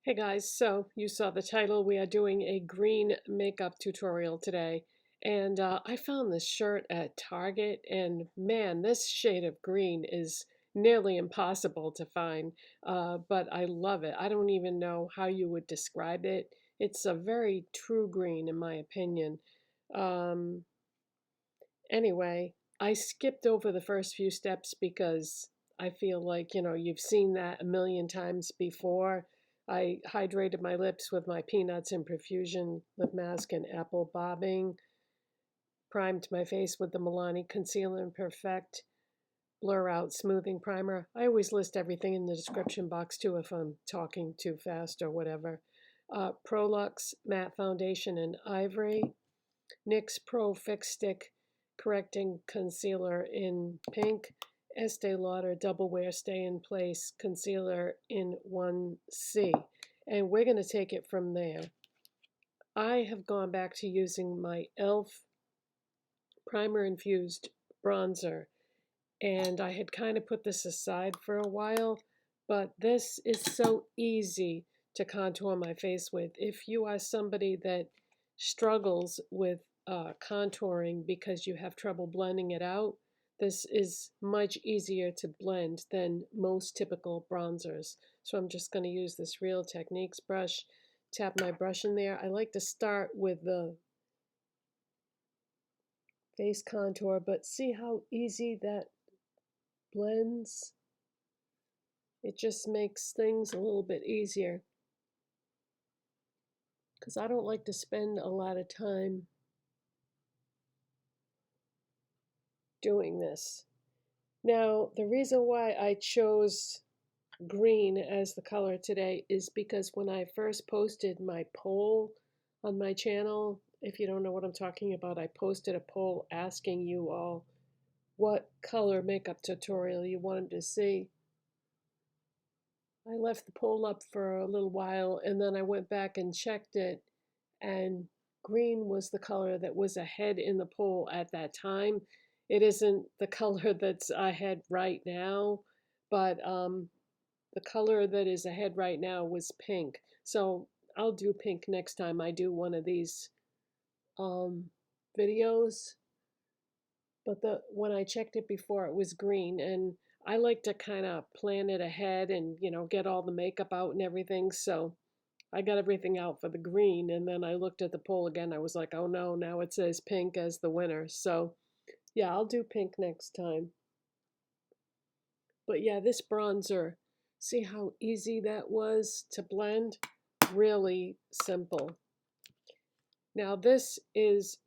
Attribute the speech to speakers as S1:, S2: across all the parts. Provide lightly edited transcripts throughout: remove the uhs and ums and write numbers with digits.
S1: Hey guys, so you saw the title. We are doing a green makeup tutorial today. And I found this shirt at Target, and man, this shade of green is nearly impossible to find, but I love it. I don't even know how you would describe it. It's a very true green, in my opinion. Um, Anyway, I skipped over the first few steps because I feel like, you've seen that a million times before. I hydrated my lips with my Peanuts and Profusion lip mask and apple bobbing, primed my face with the Milani Conceal and Perfect Blur Out Smoothing Primer. I always list everything in the description box too if I'm talking too fast or whatever. Prolux Matte Foundation in Ivory. NYX Pro Fix Stick Correcting Concealer in pink. Estee Lauder Double Wear Stay in Place Concealer in 1C. And we're going to take it from there. I have gone back to using my e.l.f. Primer Infused Bronzer. And I had kind of put this aside for a while, but this is so easy to contour my face with. If you are somebody that struggles with contouring because you have trouble blending it out, this is much easier to blend than most typical bronzers. So I'm just going to use this Real Techniques brush, tap my brush in there. I like to start with the face contour, but see how easy that blends? It just makes things a little bit easier because I don't like to spend a lot of time doing this. Now, the reason why I chose green as the color today is because when I first posted my poll on my channel, if you don't know what I'm talking about, I posted a poll asking you all what color makeup tutorial you wanted to see. I left the poll up for a little while and then I went back and checked it, and green was the color that was ahead in the poll at that time. It isn't the color that's ahead right now, but the color that is ahead right now was pink. So I'll do pink next time I do one of these um, videos. But when I checked it before, it was green, and I like to kind of plan it ahead and get all the makeup out and everything. So I got everything out for the green, and then I looked at the poll again. I was like, oh no, now it says pink as the winner. So yeah, I'll do pink next time. But yeah, this bronzer, see how easy that was to blend? Really simple. Now this is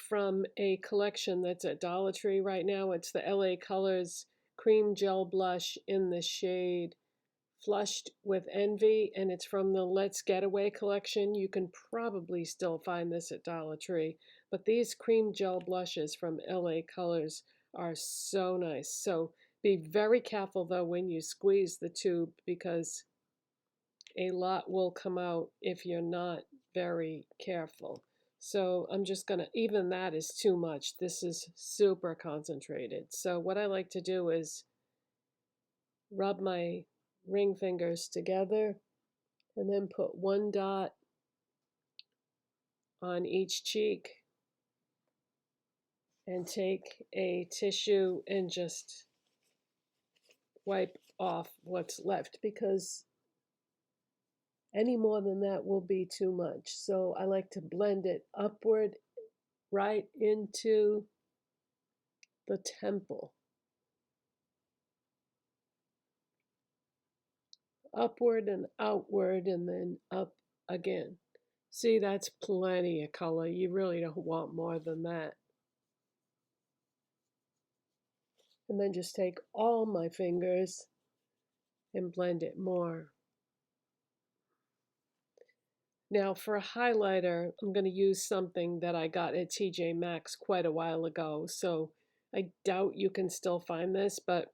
S1: from a collection that's at Dollar Tree right now. It's the LA Colors Cream Gel Blush in the shade Flushed with Envy, and it's from the Let's Getaway collection. You can probably still find this at Dollar Tree, but these cream gel blushes from LA Colors are so nice. So be very careful though when you squeeze the tube because a lot will come out if you're not very careful. So I'm just gonna, even that is too much. This is super concentrated. So what I like to do is rub my ring fingers together and then put one dot on each cheek and take a tissue and just wipe off what's left because any more than that will be too much. So I like to blend it upward right into the temple. Upward and outward and then up again. See, that's plenty of color. You really don't want more than that. And then just take all my fingers and blend it more. Now for a highlighter, I'm going to use something that I got at TJ Maxx quite a while ago. So I doubt you can still find this, but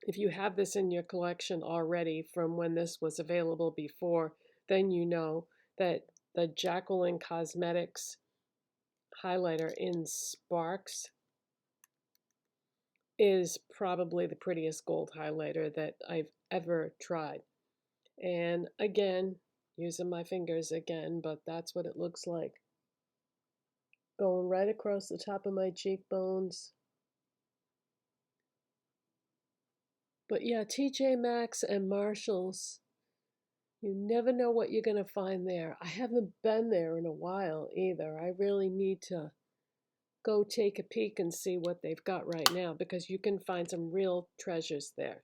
S1: if you have this in your collection already from when this was available before, then you know that the Jaclyn Cosmetics highlighter in Sparks is probably the prettiest gold highlighter that I've ever tried. And again, using my fingers again, but that's what it looks like. Going right across the top of my cheekbones. But yeah, TJ Maxx and Marshalls, you never know what you're going to find there. I haven't been there in a while either. I really need to go take a peek and see what they've got right now because you can find some real treasures there.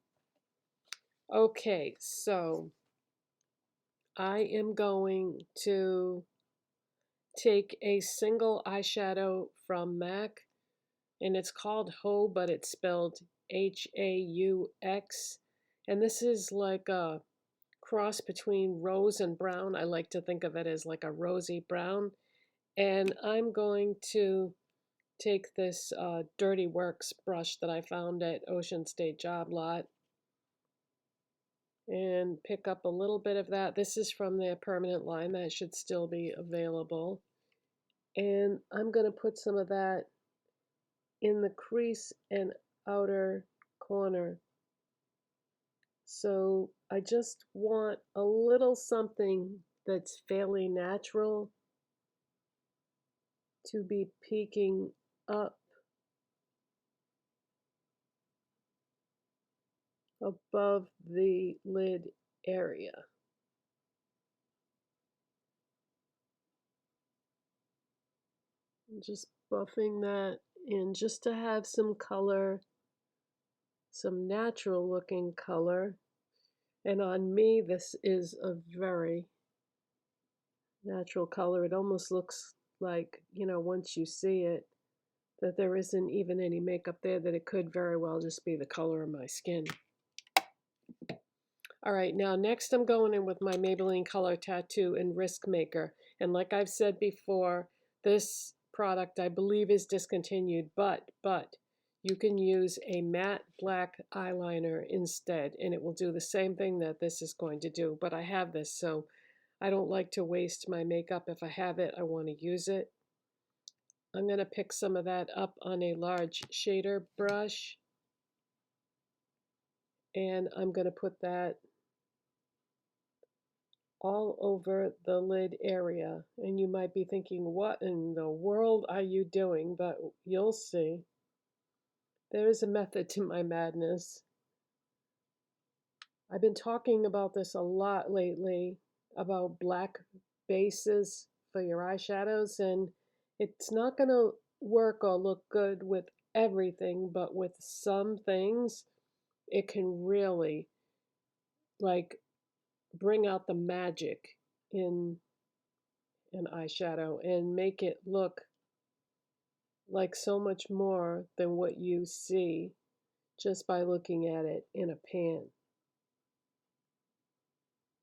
S1: Okay, so I am going to take a single eyeshadow from MAC, and it's called Ho, but it's spelled H-A-U-X. And this is like a cross between rose and brown. I like to think of it as like a rosy brown. And I'm going to take this Dirty Works brush that I found at Ocean State Job Lot and pick up a little bit of that. This is from their permanent line. That should still be available. And I'm going to put some of that in the crease and outer corner. So I just want a little something that's fairly natural to be peeking up above the lid area. Just buffing that in just to have some color, some natural looking color. And on me, this is a very natural color. It almost looks like, you know, once you see it, that there isn't even any makeup there, that it could very well just be the color of my skin. All right, now next I'm going in with my Maybelline Color Tattoo in Riskmaker. And like I've said before, this product I believe is discontinued, but you can use a matte black eyeliner instead, and it will do the same thing that this is going to do. But I have this, so I don't like to waste my makeup. If I have it, I want to use it. I'm going to pick some of that up on a large shader brush, and I'm going to put that all over the lid area. And you might be thinking, what in the world are you doing? But you'll see. There is a method to my madness. I've been talking about this a lot lately, about black bases for your eyeshadows, and it's not going to work or look good with everything, but with some things, it can really like bring out the magic in an eyeshadow and make it look like so much more than what you see just by looking at it in a pan.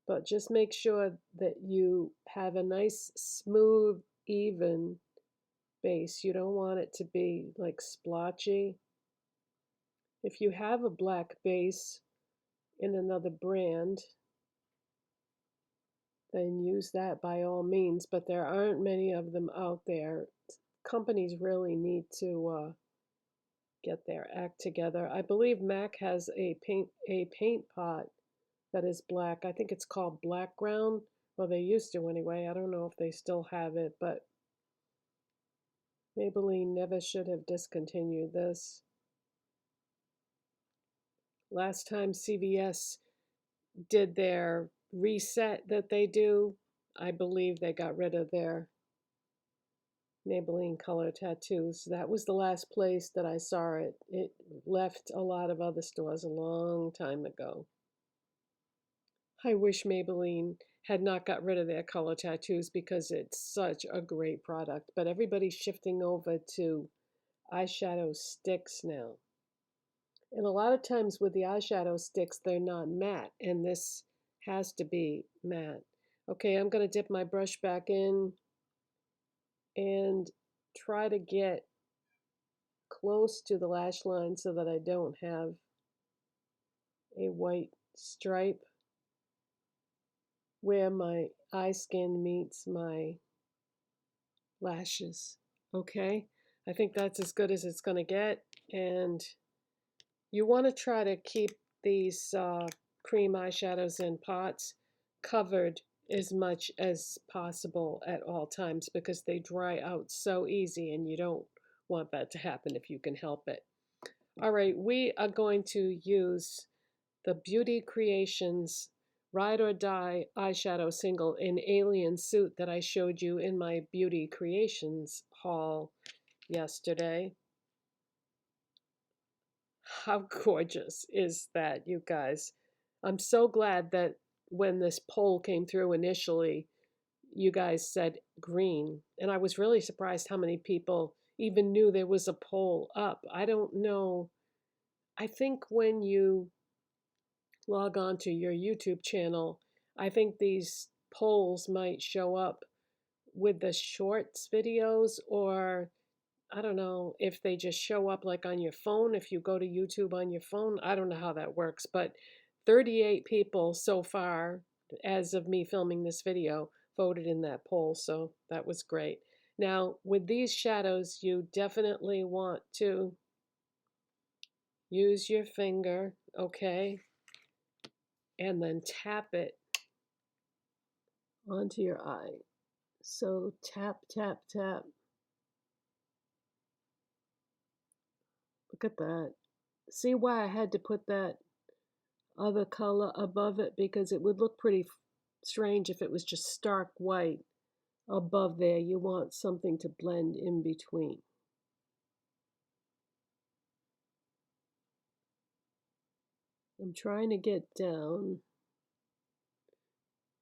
S1: But just make sure that you have a nice, smooth, even base. You don't want it to be like splotchy. If you have a black base in another brand, then use that by all means, but there aren't many of them out there. Companies really need to get their act together. I believe MAC has a paint pot that is black. I think it's called Blackground. Well, they used to anyway. I don't know if they still have it, but Maybelline never should have discontinued this. Last time CVS did their reset that they do, I believe they got rid of their Maybelline Color Tattoos. That was the last place that I saw it. It left a lot of other stores a long time ago. I wish Maybelline had not got rid of their color tattoos because it's such a great product. But everybody's shifting over to eyeshadow sticks now. And a lot of times with the eyeshadow sticks, they're not matte. And this has to be matte. Okay, I'm going to dip my brush back in and try to get close to the lash line so that I don't have a white stripe where my eye skin meets my lashes. Okay, I think that's as good as it's going to get. And you want to try to keep these cream eyeshadows in pots covered as much as possible at all times because they dry out so easy and you don't want that to happen if you can help it. All right, we are going to use the Beauty Creations Ride or Die eyeshadow single in Alien Suit that I showed you in my Beauty Creations haul yesterday. How gorgeous is that, you guys? I'm so glad that when this poll came through initially, you guys said green. And I was really surprised how many people even knew there was a poll up. I don't know. I think when you log on to your YouTube channel, I think these polls might show up with the shorts videos, or I don't know if they just show up like on your phone. If you go to YouTube on your phone, I don't know how that works, but 38 people so far, as of me filming this video, voted in that poll, so that was great. Now, with these shadows, you definitely want to use your finger, okay, and then tap it onto your eye. So tap, tap, tap. Look at that. See why I had to put that other color above it, because it would look pretty strange if it was just stark white above there. You want something to blend in between. I'm trying to get down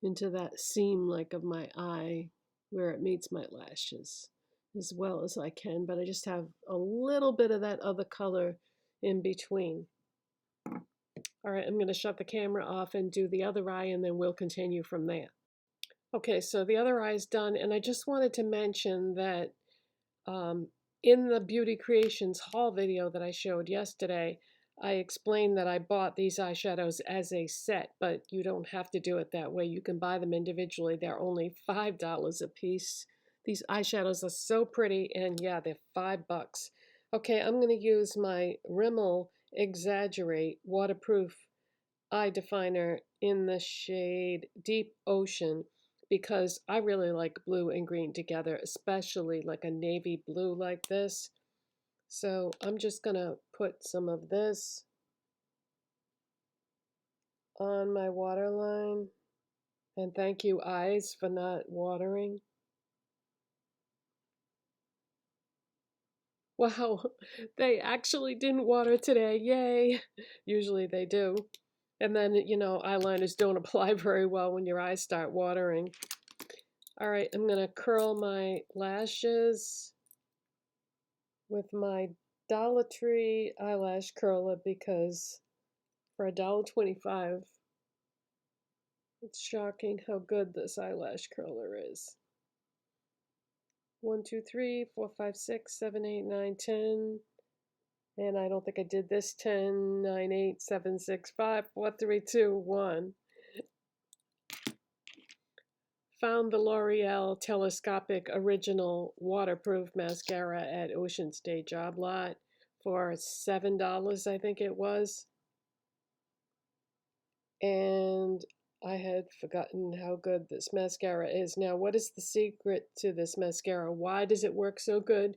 S1: into that seam like of my eye where it meets my lashes as well as I can, but I just have a little bit of that other color in between. All right, I'm going to shut the camera off and do the other eye, and then we'll continue from there. Okay, so the other eye is done, and I just wanted to mention that um, in the Beauty Creations haul video that I showed yesterday, I explained that I bought these eyeshadows as a set, but you don't have to do it that way. You can buy them individually. They're only $5 a piece. These eyeshadows are so pretty, and yeah, they're $5. Okay, I'm going to use my Rimmel Exaggerate waterproof eye definer in the shade Deep Ocean because I really like blue and green together, especially like a navy blue like this. So I'm just going to put some of this on my waterline. And thank you, eyes, for not watering. Wow, they actually didn't water today. Yay. Usually they do. And then, you know, eyeliners don't apply very well when your eyes start watering. All right, I'm going to curl my lashes with my Dollar Tree eyelash curler because for $1.25, it's shocking how good this eyelash curler is. 1, 2, 3, 4, 5, 6, 7, 8, 9, 10. And I don't think I did this. 10, 9, 8, 7, 6, 5, 4, 3, 2, 1. Found the L'Oreal Telescopic Original Waterproof Mascara at Ocean's Day Job Lot for $7, I think it was. And I had forgotten how good this mascara is. Now, what is the secret to this mascara? Why does it work so good?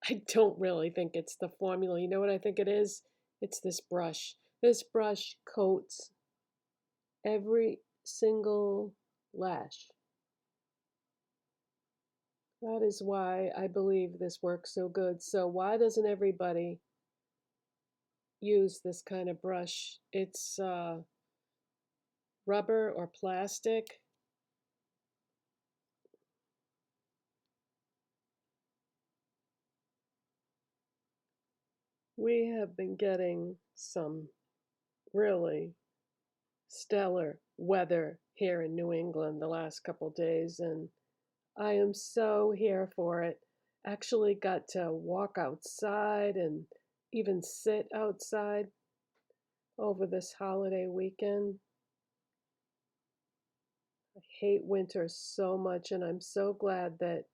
S1: I don't really think it's the formula. You know what I think it is? It's this brush. This brush coats every single lash. That is why I believe this works so good. So why doesn't everybody use this kind of brush? It's rubber or plastic. We have been getting some really stellar weather here in New England the last couple days, and I am so here for it. Actually got to walk outside and even sit outside over this holiday weekend. I hate winter so much, and I'm so glad that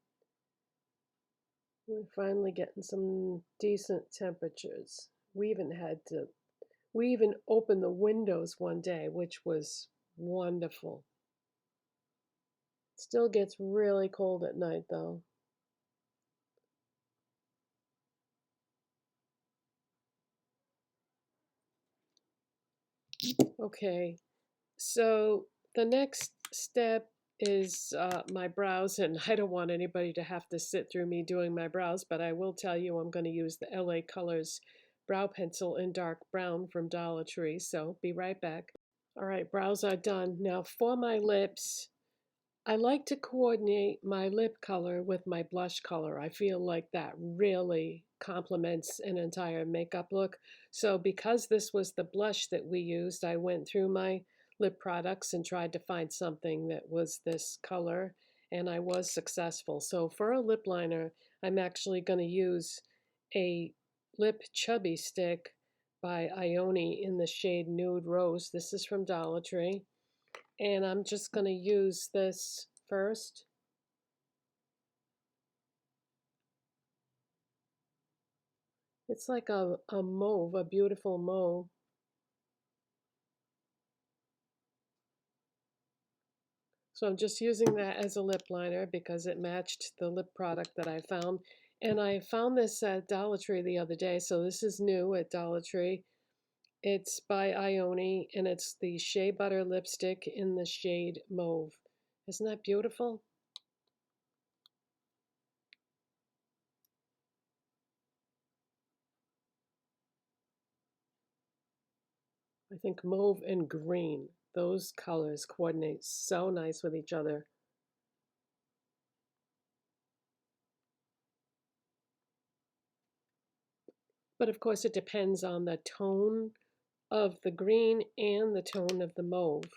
S1: we're finally getting some decent temperatures. We even opened the windows one day, which was wonderful. Still gets really cold at night though. Okay, so the next step is my brows, and I don't want anybody to have to sit through me doing my brows, but I will tell you I'm going to use the LA Colors brow pencil in dark brown from Dollar Tree, so be right back. All right, brows are done. Now for my lips, I like to coordinate my lip color with my blush color. I feel like that really complements an entire makeup look. So because this was the blush that we used, I went through my lip products and tried to find something that was this color, and I was successful. So for a lip liner, I'm actually going to use a lip chubby stick by Ioni in the shade Nude Rose. This is from Dollar Tree. And I'm just going to use this first. It's like a mauve, a beautiful mauve. So I'm just using that as a lip liner because it matched the lip product that I found. And I found this at Dollar Tree the other day, so this is new at Dollar Tree. It's by Ioni, and it's the Shea Butter lipstick in the shade Mauve. Isn't that beautiful? I think mauve and green, those colors coordinate so nice with each other. But of course, it depends on the tone of the green and the tone of the mauve.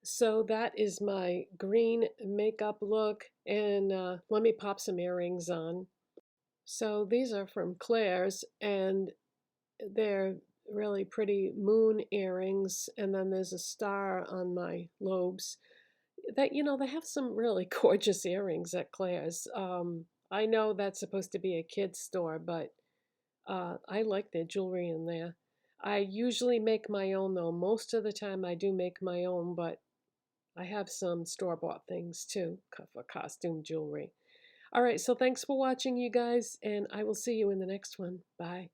S1: So that is my green makeup look, and let me pop some earrings on. So these are from Claire's, and they're really pretty moon earrings, and then there's a star on my lobes. That, they have some really gorgeous earrings at Claire's. I know that's supposed to be a kid's store, but I like their jewelry in there. I usually make my own though. Most of the time I do make my own, but I have some store-bought things too for costume jewelry. All right, so thanks for watching, you guys, and I will see you in the next one. Bye.